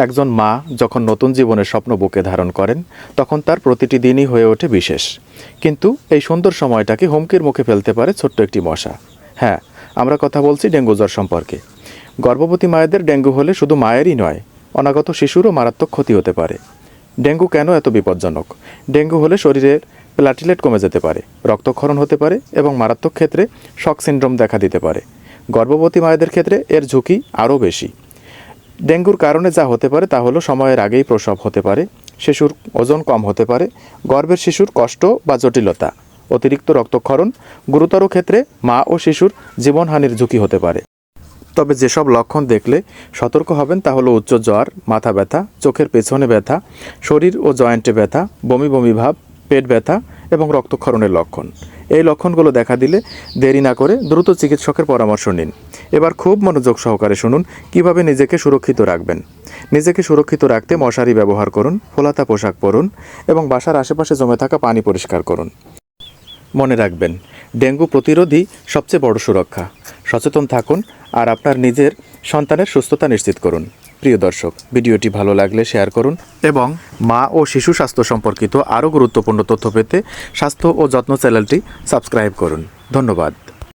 একজন মা যখন নতুন জীবনের স্বপ্ন বুকে ধারণ করেন তখন তার প্রতিটি দিনই হয়ে ওঠে বিশেষ। কিন্তু এই সুন্দর সময়টাকে হুমকির মুখে ফেলতে পারে ছোট্ট একটি মশা। হ্যাঁ, আমরা কথা বলছি ডেঙ্গু জ্বর সম্পর্কে। গর্ভবতী মায়েদের ডেঙ্গু হলে শুধু মায়েরই নয়, অনাগত শিশুরও মারাত্মক ক্ষতি হতে পারে। ডেঙ্গু কেন এত বিপজ্জনক? ডেঙ্গু হলে শরীরের প্লাটিলেট কমে যেতে পারে, রক্তক্ষরণ হতে পারে এবং মারাত্মক ক্ষেত্রে শক সিনড্রোম দেখা দিতে পারে। গর্ভবতী মায়েদের ক্ষেত্রে এর ঝুঁকি আরও বেশি। ডেঙ্গুর কারণে যা হতে পারে তা হলো সময়ের আগেই প্রসব হতে পারে, শিশুর ওজন কম হতে পারে, গর্ভের শিশুর কষ্ট বা জটিলতা, অতিরিক্ত রক্তক্ষরণ, গুরুতর ক্ষেত্রে মা ও শিশুর জীবনহানির ঝুঁকি হতে পারে। তবে যেসব লক্ষণ দেখলে সতর্ক হবেন তা হলো উচ্চ জ্বর, মাথা ব্যথা, চোখের পেছনে ব্যথা, শরীর ও জয়েন্টে ব্যথা, বমি বমি ভাব, পেট ব্যথা এবং রক্তক্ষরণের লক্ষণ। এই লক্ষণগুলো দেখা দিলে দেরি না করে দ্রুত চিকিৎসকের পরামর্শ নিন। এবার খুব মনোযোগ সহকারে শুনুন কিভাবে নিজেকে সুরক্ষিত রাখবেন। নিজেকে সুরক্ষিত রাখতে মশারি ব্যবহার করুন, ফোলাতা পোশাক পরুন এবং বাসার আশেপাশে জমে থাকা পানি পরিষ্কার করুন। মনে রাখবেন, ডেঙ্গু প্রতিরোধই সবচেয়ে বড় সুরক্ষা। সচেতন থাকুন আর আপনার নিজের সন্তানের সুস্থতা নিশ্চিত করুন। প্রিয় দর্শক, ভিডিওটি ভালো লাগলে শেয়ার করুন এবং মা ও শিশু স্বাস্থ্য সম্পর্কিত আরও গুরুত্বপূর্ণ তথ্য পেতে স্বাস্থ্য ও যত্ন চ্যানেলটি সাবস্ক্রাইব করুন। ধন্যবাদ।